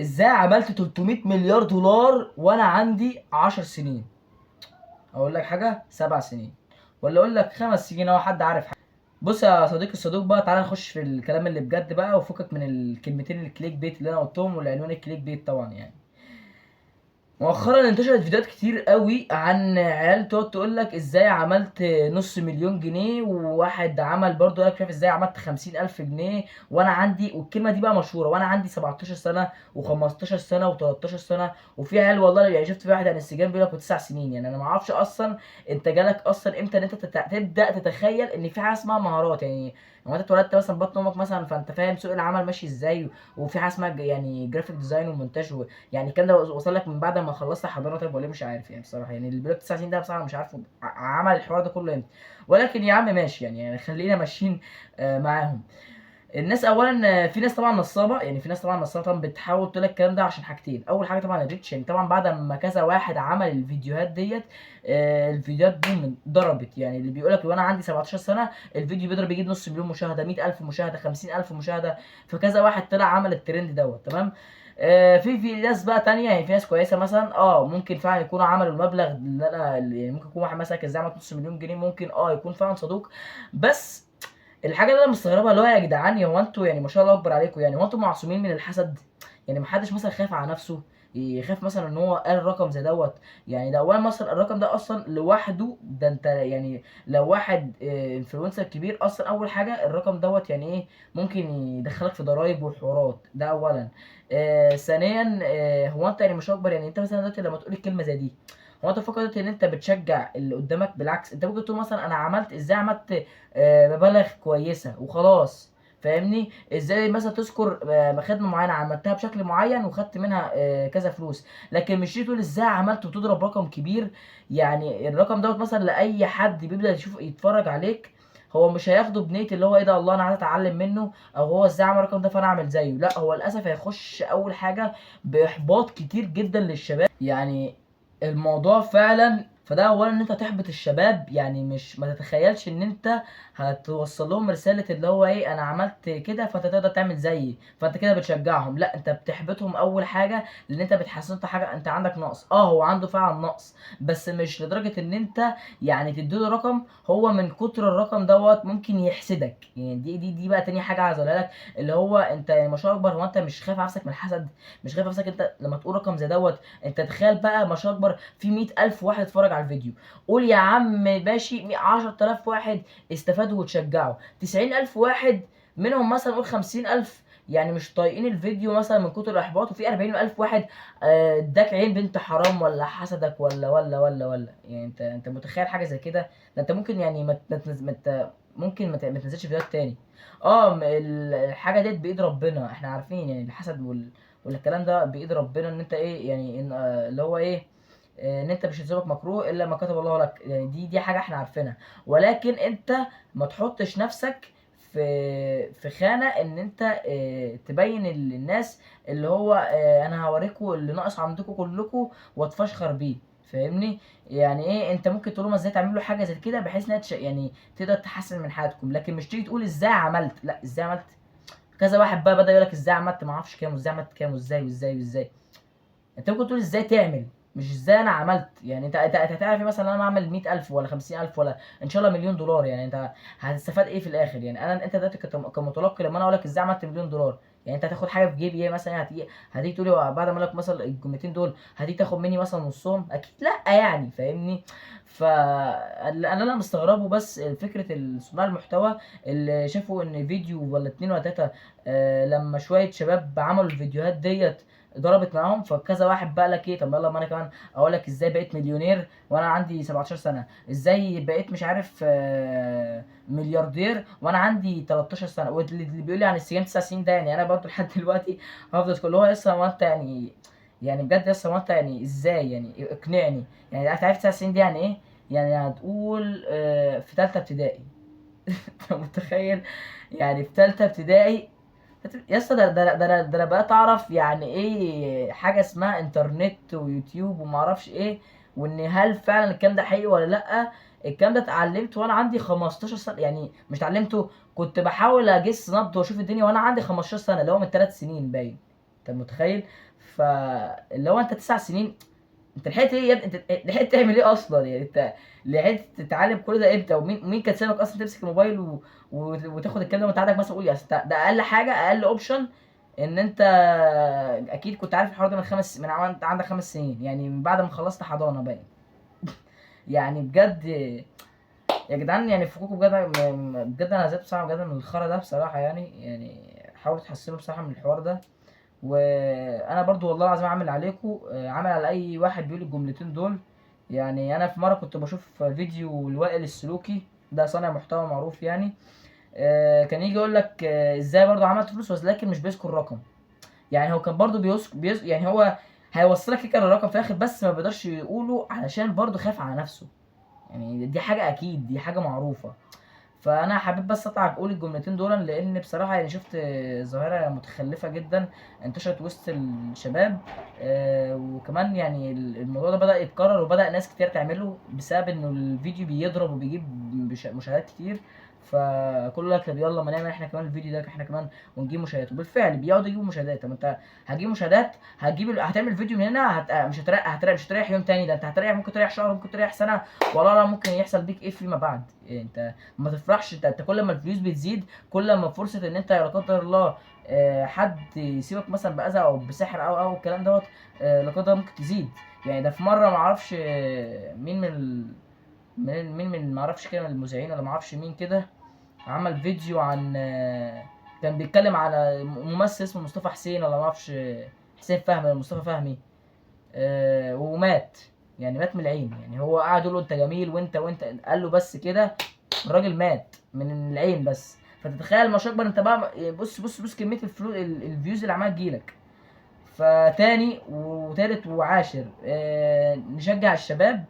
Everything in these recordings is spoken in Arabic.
ازاي عملت 300 مليار دولار وانا عندي 10 سنين؟ اقول لك حاجه، 7 سنين، ولا اقول لك 5 سنين؟ هو حد عارف حاجه؟ بص يا صديقي الصدوق بقى، تعالى نخش في الكلام اللي بجد بقى، وفكك من الكلمتين الكليك بيت اللي انا قلتهم والعنوان الكليك بيت طبعا يعني. مؤخرا انتشرت فيديوهات كتير قوي عن عيال تقعد تقول لك ازاي عملت نص مليون جنيه، وواحد عمل برضه يقول لك شايف ازاي عملت 50,000 جنيه وانا عندي، والكلمه دي بقى مشهوره، وانا عندي 17 سنه و15 سنه و13 سنه. وفي عيال والله يعني شفت في واحد على الانستجرام بيقول لك 9 سنين. يعني انا ما اعرفش اصلا انت جالك اصلا امتى ان انت تبدا تتخيل ان في حاجه اسمها مهارات يعني. لو انت اتولدت مثلا بطن امك مثلا، فانت فاهم سوق العمل ماشي ازاي، وفي حاجه اسمها يعني جرافيك ديزاين ومونتاج يعني الكلام ده وصل لك من بعد ما خلصت حضانه؟ طيب ولا إيه؟ مش عارف يعني بصراحه، يعني اللي بيقول لك 9 سنين ده بصراحه مش عارف عمل الحوار ده كله امتى. ولكن يا عم ماشي يعني خلينا ماشيين معاهم. الناس اولا في ناس طبعا نصابه، يعني في ناس طبعا نصابه طبعا بتحاول تقول لك الكلام ده عشان حاجتين. اول حاجه طبعا الريتش، يعني طبعا بعد ما كذا واحد عمل الفيديوهات ديت الفيديوهات دي ضربت. يعني اللي بيقول لك لو انا عندي 17 سنه الفيديو بيضرب يجيب نص مليون مشاهده، 100,000 مشاهده، 50,000 مشاهده. فكذا واحد طلع عمل الترند دوت تمام. في ناس بقى تانية، يعني في ناس كويسة مثلا ممكن فعلا يكونوا عملوا المبلغ اللي انا يعني ممكن يكون واحد مثلا كان زي عمل نص مليون جنيه، ممكن يكون فعلا صدوق. بس الحاجه اللي انا مستغربها اللي هو يا جدعان، هو انتوا يعني ما شاء الله اكبر عليكم، يعني هو انتوا معصومين من الحسد؟ يعني ما حدش مثلا خاف على نفسه يخاف مثلا ان هو قال رقم زي دوت؟ يعني ده اولا مثلا الرقم ده اصلا لوحده، ده انت يعني لو واحد انفلونسر كبير اصلا، اول حاجه الرقم دوت يعني ايه ممكن يدخلك في ضرايب وحوارات، ده اولا. ثانيا هو انت يعني مش اكبر، يعني انت مثلا دلوقتي لما تقول الكلمه زي دي، هو انت فكرت ان انت بتشجع اللي قدامك؟ بالعكس، انت ممكن تقول مثلا انا عملت ازاي، عملت مبالغ كويسه وخلاص. فاهمني؟ ازاي مثلا تذكر خدمه معينه عملتها بشكل معين وخدت منها كذا فلوس. لكن مش تيجي تقول ازاي عملت وتضرب رقم كبير. يعني الرقم دوت مثلا لاي حد بيبدا يشوف يتفرج عليك، هو مش هياخده بنيه اللي هو ايه ده، الله انا عايز اتعلم منه، او هو ازاي عمل الرقم ده فانا اعمل زيه. لا، هو للاسف هيخش اول حاجه باحباط كتير جدا للشباب يعني. الموضوع فعلا فده اولا ان انت تحبط الشباب، يعني مش ما تتخيلش ان انت هتوصل لهم رساله اللي هو ايه انا عملت كده فانت تقدر تعمل زيي، فانت كده بتشجعهم. لا، انت بتحبطهم اول حاجه، لان انت بتحسس انت حاجه انت عندك نقص. هو عنده فعلا نقص، بس مش لدرجه ان انت يعني تديله رقم هو من كتر الرقم دوت ممكن يحسدك. يعني دي بقى تاني حاجه عايز اقولها لك، اللي هو انت يعني ما شاء الله اكبر، هو انت مش خايف على نفسك من الحسد؟ مش خايف على نفسك انت لما تقول رقم زي دوت؟ انت تخيل بقى ما شاء الله اكبر في 100,000 واحد اتفرج على الفيديو، قول يا عم ماشي 10,000 واحد استفادوا وتشجعوا، 90,000 واحد منهم مثلا قول 50,000 يعني مش طايقين الفيديو مثلا من كتر الاحباط، وفي 40,000 واحد اداك عين بنت حرام ولا حسدك ولا يعني انت متخيل حاجه زي كده؟ ده انت ممكن يعني ممكن ما تنزلش فيديوهات تاني. الحاجه ديت بايد ربنا، احنا عارفين يعني الحسد والكلام ده بايد ربنا، ان انت ايه يعني إن اللي هو ايه ان انت مش هيصيبك مكروه الا ما كتب الله لك. يعني دي حاجه احنا عارفينها. ولكن انت ما تحطش نفسك في خانه ان انت تبين للناس اللي هو انا هوريكم اللي ناقص عندكم كلكم واتفشخر بيه. فاهمني؟ يعني ايه، انت ممكن تقول لهم ازاي تعملوا حاجه زي كده بحيث انها يعني تقدر تحسن من حياتكم، لكن مش تيجي تقول ازاي عملت. لا، ازاي عملت؟ كذا واحد بقى بدا يقول لك ازاي عملت ما اعرفش كام، وازاي عملت كام، وازاي. انت ممكن تقول ازاي تعمل، مش ازاي انا عملت. يعني انت هتعرف ايه مثلا انا اعمل 100,000 ولا 50,000 ولا ان شاء الله مليون دولار؟ يعني انت هتستفاد ايه في الاخر؟ يعني انت دلوقتي كمتلقي لما انا اقول لك ازاي عملت مليون دولار، يعني انت هتاخد حاجه في جيبي ايه مثلا؟ هتيجي تقول لي بعد ما اقول لك مثلا الجملتين دول هتيجي تاخد مني مثلا نصهم؟ اكيد لا يعني. فاهمني؟ انا مستغربه بس فكره صناع المحتوى اللي شافوا ان فيديو ولا اتنين ولا تلاته لما شويه شباب عملوا الفيديوهات ديت ضربت معاهم، فكذا واحد بقى لك ايه طب يلا ما انا كمان اقول لك ازاي بقيت مليونير وانا عندي 17 سنه، ازاي بقيت مش عارف ملياردير وانا عندي 13 سنه. واللي بيقول لي عن السجن 9 سنين ده، يعني انا برضو لحد دلوقتي هفضل كل هو لسه. هو انت يعني بجد لسه، هو انت يعني ازاي؟ يعني اقنعني. يعني انت عارف 9 سنين دي يعني ايه؟ يعني هتقول في ثالثه ابتدائي. انت متخيل؟ يعني في ثالثه ابتدائي يا اسطى، ده انا بقيت اعرف يعني ايه حاجه اسمها انترنت ويوتيوب وما اعرفش ايه، وان هل فعلا الكلام ده حقيقي ولا لا. الكلام ده اتعلمته وانا عندي 15 سنه، يعني مش اتعلمته، كنت بحاول اجس نبض واشوف الدنيا وانا عندي 15 سنه، اللي هو من 3 سنين باين. انت متخيل؟ فاللي هو انت 9 سنين، انت لحقت ايه يا ابني؟ انت لحقت تعمل ايه اصلا يعني؟ انت لحقت تتعلم كل ده امتى؟ ومين كان سابك اصلا تمسك الموبايل وتاخد الكلام ده وانت عندك مثلا، قول يا ده اقل حاجه، اقل اوبشن ان انت اكيد كنت عارف الحوار ده انت عندك 5 سنين، يعني من بعد ما خلصت حضانه باين. يعني بجد يا جدعان، يعني فكوكوا بجد، بجد انا زهقت بصراحه بجد من الخرا ده بصراحه، يعني حاولوا تحسنوا بصراحه من الحوار ده. وانا برضو والله العظيم عامل عليكم، عامل على اي واحد بيقول الجملتين دول. يعني انا في مره كنت بشوف فيديو لوائل السلوكي، ده صانع محتوى معروف يعني. كان يجي يقول لك ازاي برضو عملت فلوس، بس لكن مش بيذكر رقم. يعني هو كان برضو يعني هو هيوصلك كده الرقم في الاخر، بس ما بيقدرش يقوله علشان برضو خايف على نفسه. يعني دي حاجه اكيد، دي حاجه معروفه. فانا حابب بس اطلع اقول الجملتين دول، لان بصراحه يعني شفت ظاهره متخلفه جدا انتشرت وسط الشباب. وكمان يعني الموضوع ده بدا يتكرر، وبدا ناس كتير تعمله بسبب انه الفيديو بيضرب وبيجيب مشاهدات كتير. فكله لك طب يلا ما نعمل احنا كمان الفيديو ده احنا كمان ونجيب مشاهدات، وبالفعل بيقعدوا يجيبوا مشاهدات. طب انت هتجيب مشاهدات، هتعمل فيديو من هنا، مش هتريح يوم تاني، ده انت هتريح، ممكن تريح شهر، ممكن تريح سنه. والله لا، ممكن يحصل بيك ايه فيما بعد. انت ما تفرحش، انت كل ما الفلوس بتزيد، كل ما فرصه ان انت لا قدر الله حد يسيبك مثلا باذى او بسحر او الكلام دوت، لا قدر الله ممكن تزيد. يعني ده في مره ما اعرفش مين من ما اعرفش كده من المذيعين، ولا ما اعرفش مين كده، عمل فيديو عن كان بيتكلم على ممثل اسمه مصطفى حسين، ولا ما اعرفش حسين فهمي ولا مصطفى فهمي. ومات. يعني مات من العين. يعني هو قعد يقول له انت جميل، وانت قال له بس كده، الراجل مات من العين بس. فتتخيل مش اكبر انت بقى، بص كميه الفيوز اللي عماله تجيلك. فتاني وتالت وعاشر، نشجع الشباب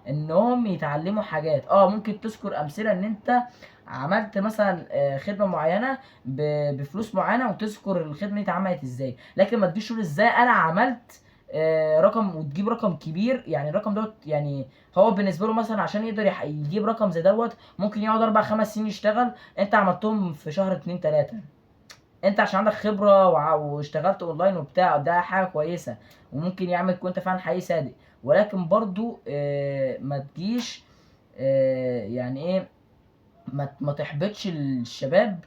انهم يتعلموا حاجات. ممكن تذكر امثله ان انت عملت مثلا خدمه معينه بفلوس معينه، وتذكر الخدمه دي اتعملت ازاي. لكن ما تجيش تقول ازاي انا عملت رقم، وتجيب رقم كبير. يعني الرقم دوت، يعني هو بالنسبه له مثلا عشان يقدر يجيب رقم زي دوت، ممكن يقعد 4 5 سنين يشتغل، انت عملتهم في شهر 2 3. انت عشان عندك خبره واشتغلت اونلاين وبتاع، ده حاجه كويسه، وممكن يعمل تكون انت فعلا حقيقي صادق. ولكن برضو ما تجيش يعني ايه، ما تحبطش الشباب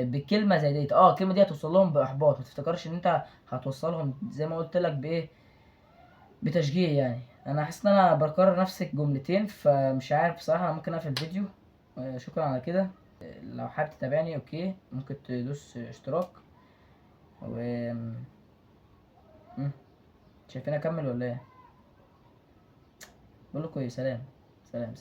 بكلمه زي ديت. الكلمه دي هتوصل لهم باحباط، ما تفتكرش ان انت هتوصلهم زي ما قلت لك بايه، بتشجيع. يعني انا حاسس ان انا بكرر نفس الجملتين، فمش عارف بصراحه. انا ممكن اقفل الفيديو. شكرا على كده. لو حابب تتابعني اوكي، ممكن تدوس اشتراك. و مم. شايفين اكمل ولا ايه؟ بقول لكم ايه، سلام. سلام.